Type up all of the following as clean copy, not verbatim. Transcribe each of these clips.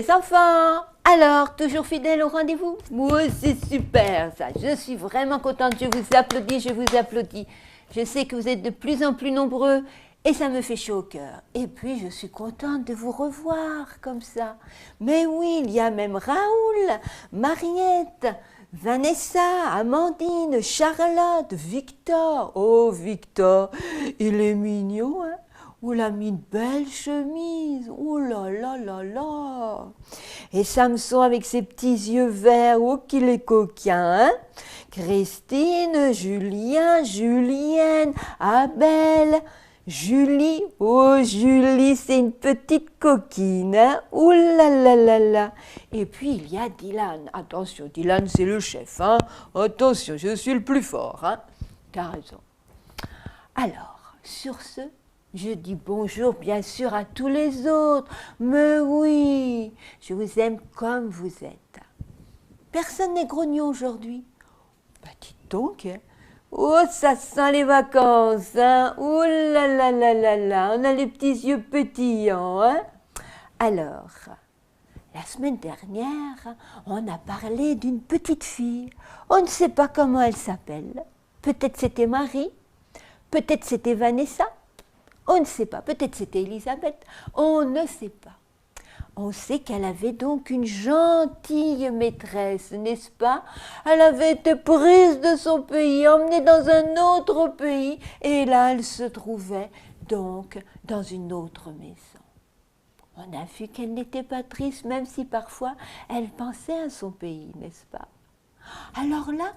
Les enfants, alors, toujours fidèles au rendez-vous? Moi, c'est super ça. Je suis vraiment contente. Je vous applaudis, je vous applaudis. Je sais que vous êtes de plus en plus nombreux et ça me fait chaud au cœur. Et puis, je suis contente de vous revoir comme ça. Mais oui, il y a même Raoul, Mariette, Vanessa, Amandine, Charlotte, Victor. Oh, Victor, il est mignon, hein? Oh, il a mis une belle chemise. Oh là là là là. Et Samson avec ses petits yeux verts. Oh, qu'il est coquin, hein? Christine, Julien, Julienne, Abel, Julie. Oh, Julie, c'est une petite coquine, hein? Oh là là là là. Et puis, il y a Dylan. Attention, Dylan, c'est le chef, hein? Attention, je suis le plus fort, hein? T'as raison. Alors, sur ce, je dis bonjour bien sûr à tous les autres. Mais oui, je vous aime comme vous êtes. Personne n'est grognon aujourd'hui. Bah dites donc, hein. Oh, ça sent les vacances, hein. Oh là là là là là, on a les petits yeux pétillants, hein. Alors, la semaine dernière, on a parlé d'une petite fille. On ne sait pas comment elle s'appelle. Peut-être c'était Marie, peut-être c'était Vanessa. On ne sait pas, peut-être c'était Elisabeth, on ne sait pas. On sait qu'elle avait donc une gentille maîtresse, n'est-ce pas? Elle avait été prise de son pays, emmenée dans un autre pays, et là elle se trouvait donc dans une autre maison. On a vu qu'elle n'était pas triste, même si parfois elle pensait à son pays, n'est-ce pas? Alors là,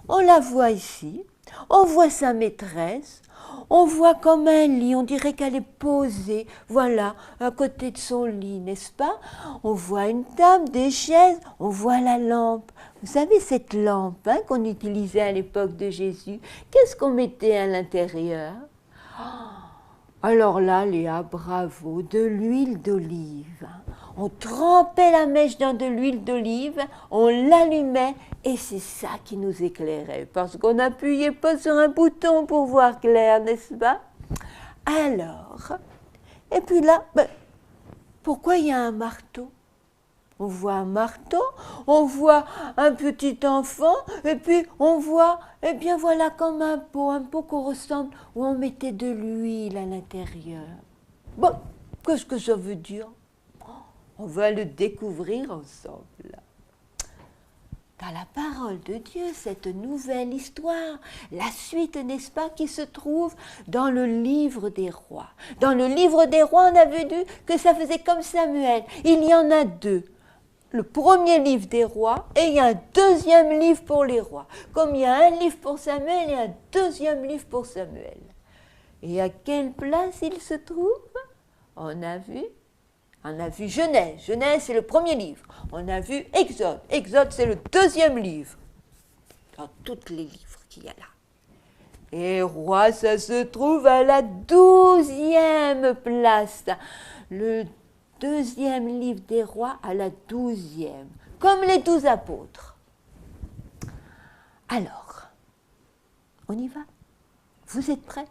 on la voit ici, on voit sa maîtresse, on voit comme un lit, on dirait qu'elle est posée, voilà, à côté de son lit, n'est-ce pas? On voit une table, des chaises, on voit la lampe. Vous savez, cette lampe hein, qu'on utilisait à l'époque de Jésus, qu'est-ce qu'on mettait à l'intérieur? Alors là, Léa, bravo, de l'huile d'olive. On trempait la mèche dans de l'huile d'olive, on l'allumait et c'est ça qui nous éclairait parce qu'on n'appuyait pas sur un bouton pour voir clair, n'est-ce pas? Alors, et puis là, pourquoi il y a un marteau? On voit un marteau, on voit un petit enfant, et puis on voit, eh bien voilà comme un pot qu'on ressemble, où on mettait de l'huile à l'intérieur. Bon, qu'est-ce que ça veut dire? On va le découvrir ensemble. Dans la parole de Dieu, cette nouvelle histoire, la suite, n'est-ce pas, qui se trouve dans le livre des rois. Dans le livre des rois, on avait vu que ça faisait comme Samuel. Il y en a deux. Le premier livre des rois et il y a un deuxième livre pour les rois. Comme il y a un livre pour Samuel, il y a un deuxième livre pour Samuel. Et à quelle place il se trouve? On a vu Genèse. Genèse, c'est le premier livre. On a vu Exode. Exode, c'est le deuxième livre. Dans tous les livres qu'il y a là. Et roi, ça se trouve à la 12e place. Le deuxième livre des rois à la 12e. Comme les 12 apôtres. Alors, on y va. Vous êtes prêts?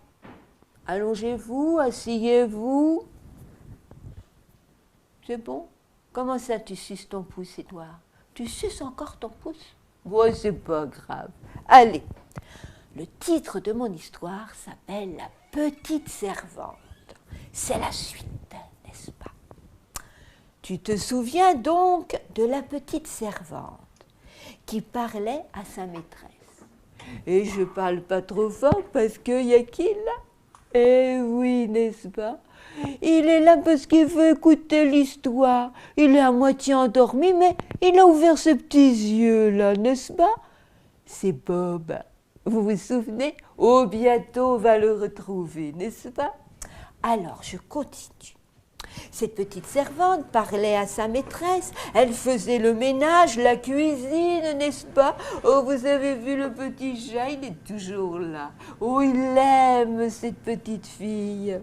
Allongez-vous, asseyez-vous. C'est bon? Comment ça, tu suces ton pouce, Édouard? Tu suces encore ton pouce? Ouais, c'est pas grave. Allez, le titre de mon histoire s'appelle La petite servante. C'est la suite, n'est-ce pas? Tu te souviens donc de la petite servante qui parlait à sa maîtresse. Et je parle pas trop fort parce qu'il y a qui là? Eh oui, n'est-ce pas? Il est là parce qu'il veut écouter l'histoire. Il est à moitié endormi, mais il a ouvert ses petits yeux, là, n'est-ce pas? C'est Bob. Vous vous souvenez? Oh, bientôt on va le retrouver, n'est-ce pas? Alors, je continue. Cette petite servante parlait à sa maîtresse, elle faisait le ménage, la cuisine, n'est-ce pas? Oh, vous avez vu le petit chat, il est toujours là. Oh, il aime cette petite fille.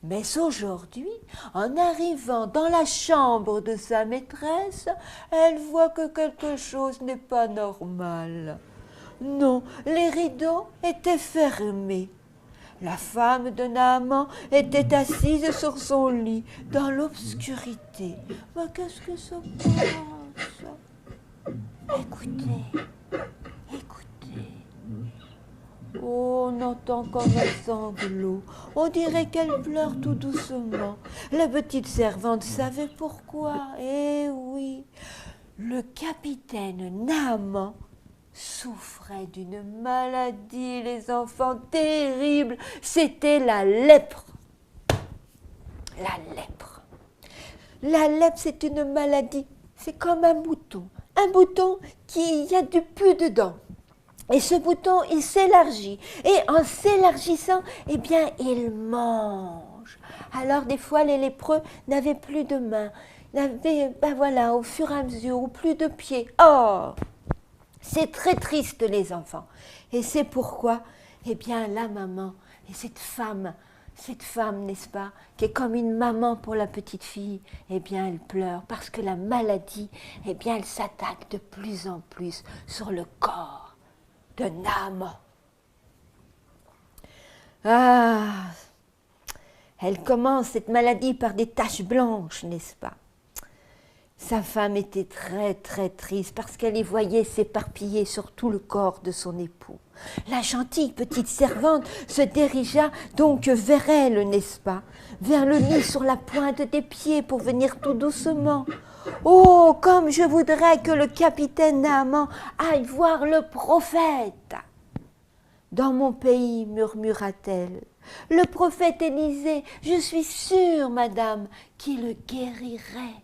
Mais aujourd'hui, en arrivant dans la chambre de sa maîtresse, elle voit que quelque chose n'est pas normal. Non, les rideaux étaient fermés. La femme de Naaman était assise sur son lit, dans l'obscurité. Mais qu'est-ce que ça passe? Écoutez, écoutez. Oh, on entend comme un sanglot. On dirait qu'elle pleure tout doucement. La petite servante savait pourquoi. Eh oui, le capitaine Naaman souffrait d'une maladie, les enfants, terrible. C'était la lèpre. La lèpre. La lèpre, c'est une maladie. C'est comme un bouton. Un bouton qui y a du pus dedans. Et ce bouton, il s'élargit. Et en s'élargissant, eh bien, il mange. Alors, des fois, les lépreux n'avaient plus de mains. N'avaient, ben voilà, au fur et à mesure, ou plus de pieds. Oh, c'est très triste, les enfants. Et c'est pourquoi, eh bien, la maman et cette femme, n'est-ce pas, qui est comme une maman pour la petite fille, eh bien, elle pleure parce que la maladie, eh bien, elle s'attaque de plus en plus sur le corps de Naaman. Ah, elle commence cette maladie par des taches blanches, n'est-ce pas? Sa femme était très très triste parce qu'elle les voyait s'éparpiller sur tout le corps de son époux. La gentille petite servante se dirigea donc vers elle, n'est-ce pas? Vers le lit sur la pointe des pieds pour venir tout doucement. Oh, comme je voudrais que le capitaine Naaman aille voir le prophète. Dans mon pays, murmura-t-elle, le prophète Élisée, je suis sûre, madame, qu'il le guérirait.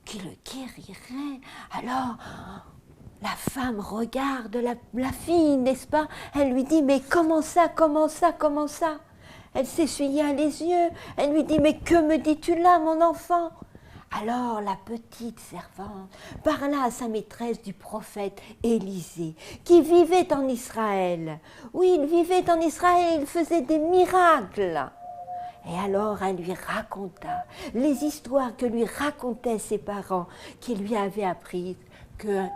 Qui le guérirait. Alors, la femme regarde la fille, n'est-ce pas? Elle lui dit, mais comment ça, comment ça, comment ça? Elle s'essuya les yeux. Elle lui dit, mais que me dis-tu là, mon enfant? Alors la petite servante parla à sa maîtresse du prophète Élisée, qui vivait en Israël. Oui, il vivait en Israël, il faisait des miracles. Et alors elle lui raconta les histoires que lui racontaient ses parents, qui lui avaient appris que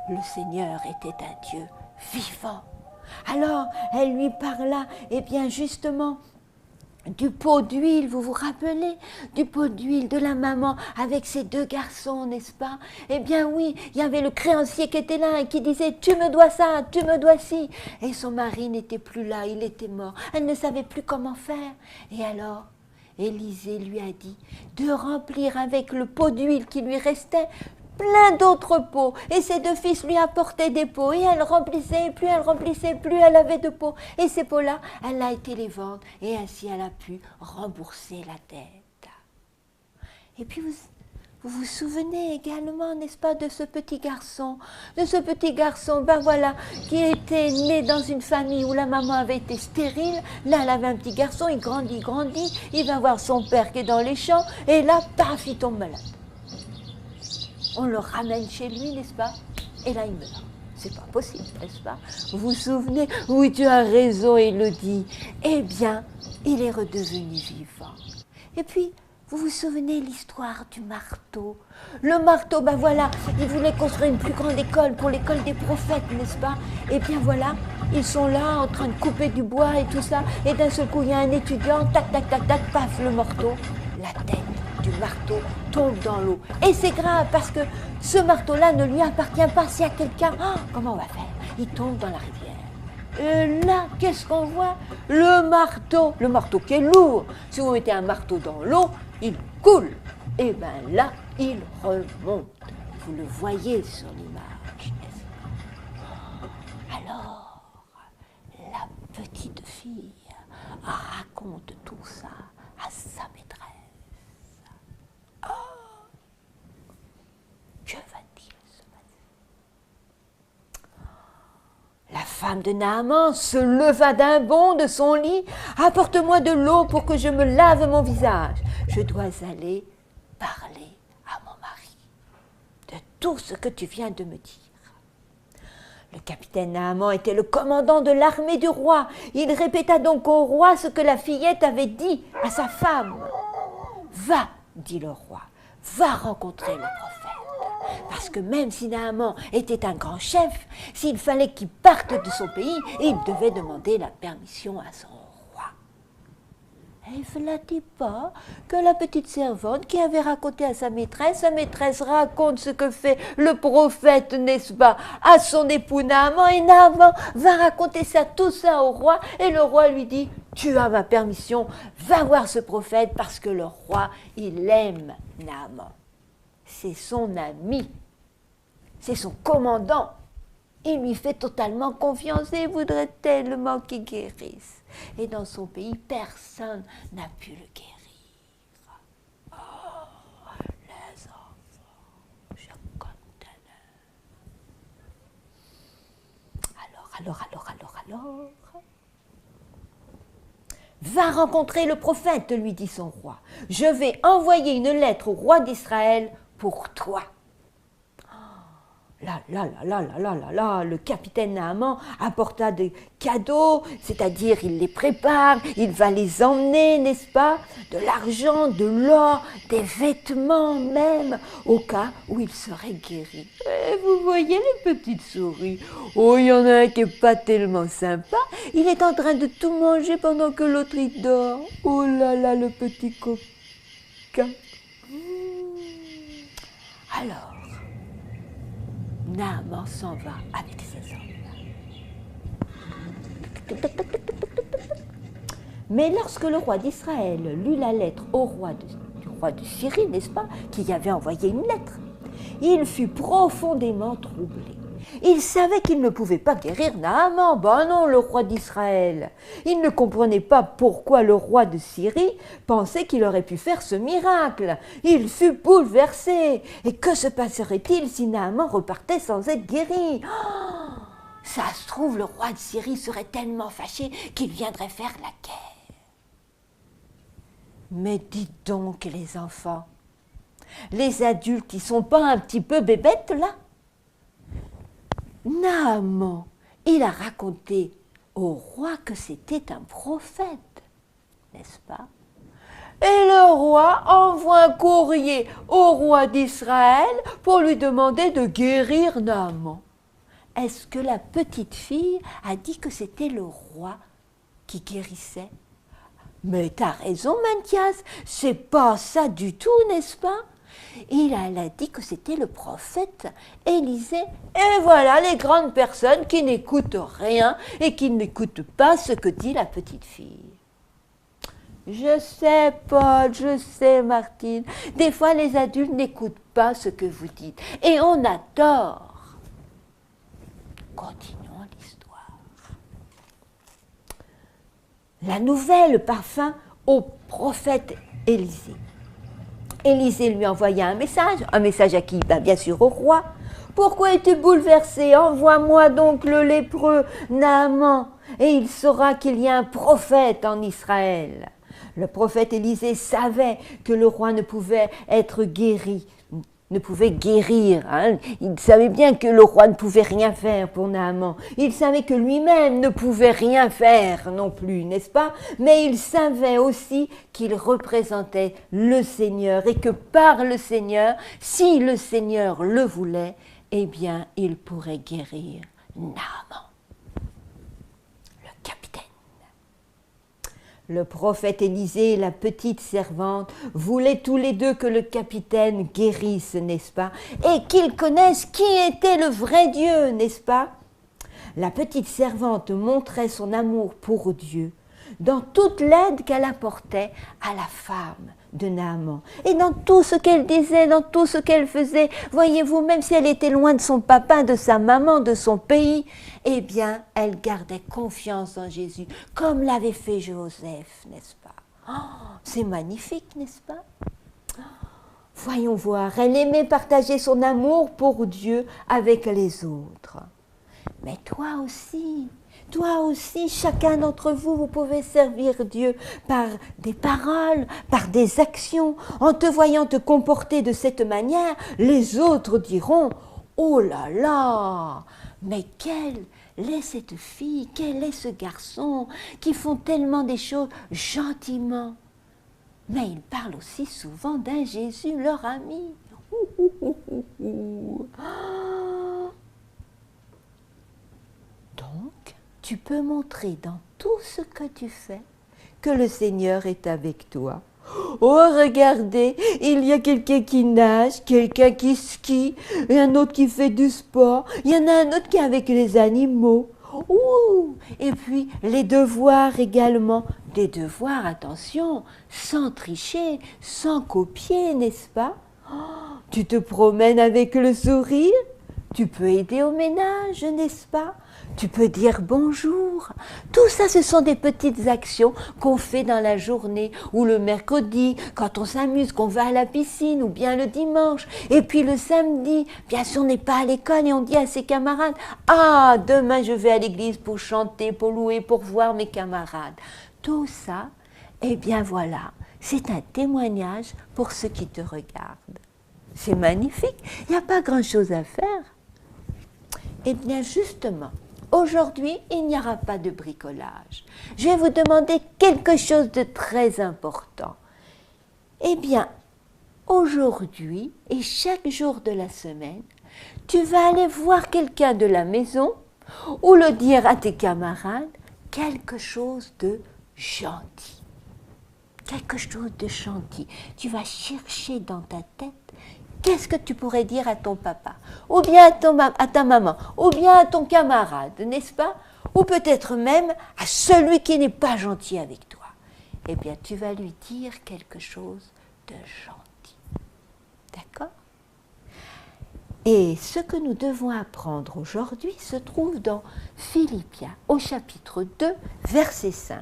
le Seigneur était un Dieu vivant. Alors elle lui parla, eh bien justement, du pot d'huile, vous vous rappelez? Du pot d'huile de la maman avec ses deux garçons, n'est-ce pas? Eh bien oui, il y avait le créancier qui était là et qui disait « Tu me dois ça, tu me dois ci ». Et son mari n'était plus là, il était mort. Elle ne savait plus comment faire. Et alors, Élisée lui a dit de remplir avec le pot d'huile qui lui restait plein d'autres pots, et ses deux fils lui apportaient des pots, et elle remplissait, plus elle remplissait, plus elle avait de pots, et ces pots-là, elle a été les vendre, et ainsi elle a pu rembourser la dette. Et puis vous vous souvenez également, n'est-ce pas, de ce petit garçon, ben voilà, qui était né dans une famille où la maman avait été stérile. Là, elle avait un petit garçon, il grandit, il va voir son père qui est dans les champs, et là, paf, il tombe malade. On le ramène chez lui, n'est-ce pas? Et là, il meurt. C'est pas possible, n'est-ce pas? Vous vous souvenez? Oui, tu as raison, Élodie. Eh bien, il est redevenu vivant. Et puis, vous vous souvenez l'histoire du marteau? Le marteau, ben voilà, il voulait construire une plus grande école pour l'école des prophètes, n'est-ce pas? Et bien voilà, ils sont là en train de couper du bois et tout ça, et d'un seul coup, il y a un étudiant, tac, tac, tac, tac, paf, le marteau, la tête du marteau tombe dans l'eau. Et c'est grave parce que ce marteau-là ne lui appartient pas. S'il y a quelqu'un, oh, comment on va faire? Il tombe dans la rivière. Et là, qu'est-ce qu'on voit? Le marteau qui est lourd. Si vous mettez un marteau dans l'eau, il coule. Et bien là, il remonte. Vous le voyez sur l'image, n'est-ce pas? Alors, la petite fille raconte tout ça à sa maîtresse. Oh, que va-t-il se passer? La femme de Naaman se leva d'un bond de son lit. Apporte-moi de l'eau pour que je me lave mon visage. Je dois aller parler à mon mari de tout ce que tu viens de me dire. Le capitaine Naaman était le commandant de l'armée du roi. Il répéta donc au roi ce que la fillette avait dit à sa femme. Va, dit le roi, va rencontrer le prophète. Parce que même si Naaman était un grand chef, s'il fallait qu'il parte de son pays, il devait demander la permission à son roi. Et voilà-t-il pas que la petite servante qui avait raconté à sa maîtresse raconte ce que fait le prophète, n'est-ce pas, à son époux Naaman, et Naaman va raconter tout ça au roi, et le roi lui dit, tu as ma permission, va voir ce prophète, parce que le roi, il aime Naaman. C'est son ami, c'est son commandant. Il lui fait totalement confiance et voudrait tellement qu'il guérisse. Et dans son pays, personne n'a pu le guérir. Oh, les enfants, je connais. Alors. Va rencontrer le prophète, lui dit son roi. Je vais envoyer une lettre au roi d'Israël pour toi. Le capitaine Naaman apporta des cadeaux, c'est-à-dire il les prépare, il va les emmener, n'est-ce pas, de l'argent, de l'or, des vêtements même, au cas où il serait guéri. Et vous voyez les petites souris, oh, il y en a un qui n'est pas tellement sympa, il est en train de tout manger pendant que l'autre il dort. Oh là là, le petit coquin. Alors, Naaman s'en va avec ses hommes. Mais lorsque le roi d'Israël lut la lettre au roi du roi de Syrie, n'est-ce pas, qui avait envoyé une lettre, il fut profondément troublé. Il savait qu'il ne pouvait pas guérir Naaman, ben non, le roi d'Israël. Il ne comprenait pas pourquoi le roi de Syrie pensait qu'il aurait pu faire ce miracle. Il fut bouleversé. Et que se passerait-il si Naaman repartait sans être guéri? Oh, ça se trouve, le roi de Syrie serait tellement fâché qu'il viendrait faire la guerre. Mais dites donc, les enfants, les adultes, ils sont pas un petit peu bébêtes, là? Naaman, il a raconté au roi que c'était un prophète, n'est-ce pas? Et le roi envoie un courrier au roi d'Israël pour lui demander de guérir Naaman. Est-ce que la petite fille a dit que c'était le roi qui guérissait? Mais t'as raison, Mathias, c'est pas ça du tout, n'est-ce pas? Elle a dit que c'était le prophète Élisée. Et voilà les grandes personnes qui n'écoutent rien et qui n'écoutent pas ce que dit la petite fille. Je sais, Paul, je sais, Martine. Des fois, les adultes n'écoutent pas ce que vous dites. Et on a tort. Continuons l'histoire. La nouvelle parvint au prophète Élisée. Élisée lui envoya un message à qui? Ben, bien sûr au roi. Pourquoi es-tu bouleversé? Envoie-moi donc le lépreux Naaman, et il saura qu'il y a un prophète en Israël. Le prophète Élisée savait que le roi ne pouvait être guéri, ne pouvait guérir. Hein. Il savait bien que le roi ne pouvait rien faire pour Naaman. Il savait que lui-même ne pouvait rien faire non plus, n'est-ce pas? Mais il savait aussi qu'il représentait le Seigneur et que par le Seigneur, si le Seigneur le voulait, eh bien, il pourrait guérir Naaman, le capitaine. Le prophète Élisée et la petite servante voulaient tous les deux que le capitaine guérisse, n'est-ce pas? Et qu'ils connaissent qui était le vrai Dieu, n'est-ce pas? La petite servante montrait son amour pour Dieu dans toute l'aide qu'elle apportait à la femme de Naaman. Et dans tout ce qu'elle disait, dans tout ce qu'elle faisait, voyez-vous, même si elle était loin de son papa, de sa maman, de son pays, eh bien, elle gardait confiance en Jésus, comme l'avait fait Joseph, n'est-ce pas? Oh, c'est magnifique, n'est-ce pas? Voyons voir, elle aimait partager son amour pour Dieu avec les autres. Mais toi aussi, chacun d'entre vous, vous pouvez servir Dieu par des paroles, par des actions. En te voyant te comporter de cette manière, les autres diront « Oh là là, mais quelle est cette fille, quel est ce garçon qui font tellement des choses gentiment ?» Mais ils parlent aussi souvent d'un Jésus, leur ami. Donc, tu peux montrer dans tout ce que tu fais que le Seigneur est avec toi. Oh, regardez, il y a quelqu'un qui nage, quelqu'un qui skie, et un autre qui fait du sport. Il y en a un autre qui est avec les animaux. Ouh, et puis les devoirs également. Des devoirs, attention, sans tricher, sans copier, n'est-ce pas? Oh, tu te promènes avec le sourire. Tu peux aider au ménage, n'est-ce pas? Tu peux dire bonjour. Tout ça, ce sont des petites actions qu'on fait dans la journée ou le mercredi, quand on s'amuse, qu'on va à la piscine ou bien le dimanche. Et puis le samedi, bien sûr, on n'est pas à l'école et on dit à ses camarades « Ah, demain, je vais à l'église pour chanter, pour louer, pour voir mes camarades. » Tout ça, eh bien voilà, c'est un témoignage pour ceux qui te regardent. C'est magnifique, il n'y a pas grand-chose à faire. Eh bien justement, aujourd'hui, il n'y aura pas de bricolage. Je vais vous demander quelque chose de très important. Eh bien, aujourd'hui et chaque jour de la semaine, tu vas aller voir quelqu'un de la maison ou le dire à tes camarades quelque chose de gentil. Quelque chose de gentil. Tu vas chercher dans ta tête qu'est-ce que tu pourrais dire à ton papa, ou bien à ta maman, ou bien à ton camarade, n'est-ce pas? Ou peut-être même à celui qui n'est pas gentil avec toi. Eh bien, tu vas lui dire quelque chose de gentil. D'accord? Et ce que nous devons apprendre aujourd'hui se trouve dans Philippiens, au chapitre 2, verset 5.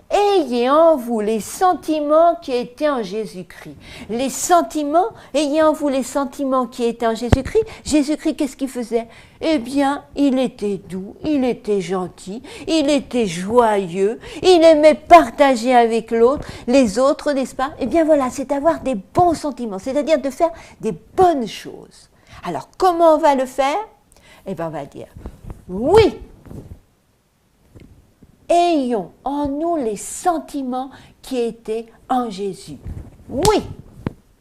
Ayez en vous les sentiments qui étaient en Jésus-Christ. Les sentiments, ayez en vous les sentiments qui étaient en Jésus-Christ. Jésus-Christ, qu'est-ce qu'il faisait? Eh bien, il était doux, il était gentil, il était joyeux, il aimait partager avec l'autre, les autres, n'est-ce pas? Eh bien voilà, c'est avoir des bons sentiments, c'est-à-dire de faire des bonnes choses. Alors, comment on va le faire? Eh bien, on va dire, oui, ayons en nous les sentiments qui étaient en Jésus. Oui,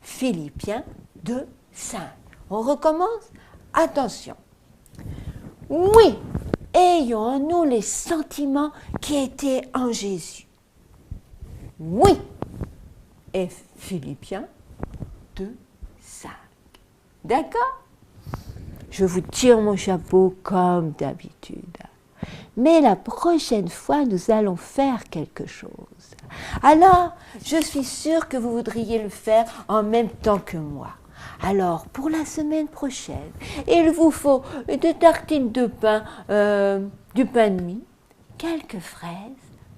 Philippiens 2, 5. On recommence? Attention. Oui, ayons en nous les sentiments qui étaient en Jésus. Oui, et Philippiens 2, 5. D'accord? Je vous tire mon chapeau comme d'habitude. Mais la prochaine fois, nous allons faire quelque chose. Alors, je suis sûre que vous voudriez le faire en même temps que moi. Alors, pour la semaine prochaine, il vous faut des tartines de pain, du pain de mie, quelques fraises,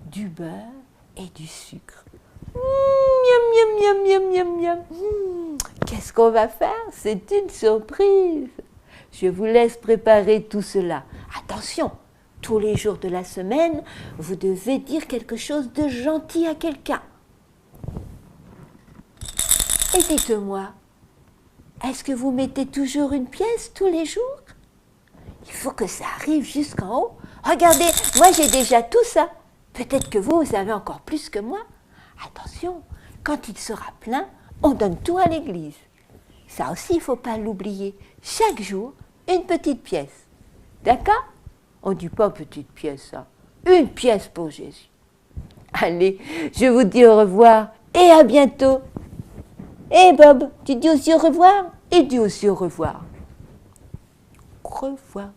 du beurre et du sucre. Miam, miam, miam, miam, miam, miam. Qu'est-ce qu'on va faire? C'est une surprise. Je vous laisse préparer tout cela. Attention! Tous les jours de la semaine, vous devez dire quelque chose de gentil à quelqu'un. Et dites-moi, est-ce que vous mettez toujours une pièce tous les jours? Il faut que ça arrive jusqu'en haut. Regardez, moi j'ai déjà tout ça. Peut-être que vous avez encore plus que moi. Attention, quand il sera plein, on donne tout à l'église. Ça aussi, il ne faut pas l'oublier. Chaque jour, une petite pièce. D'accord? On ne dit pas petite pièce, ça. Une pièce pour Jésus. Allez, je vous dis au revoir et à bientôt. Et Bob, tu dis aussi au revoir? Et dis aussi au revoir. Au revoir.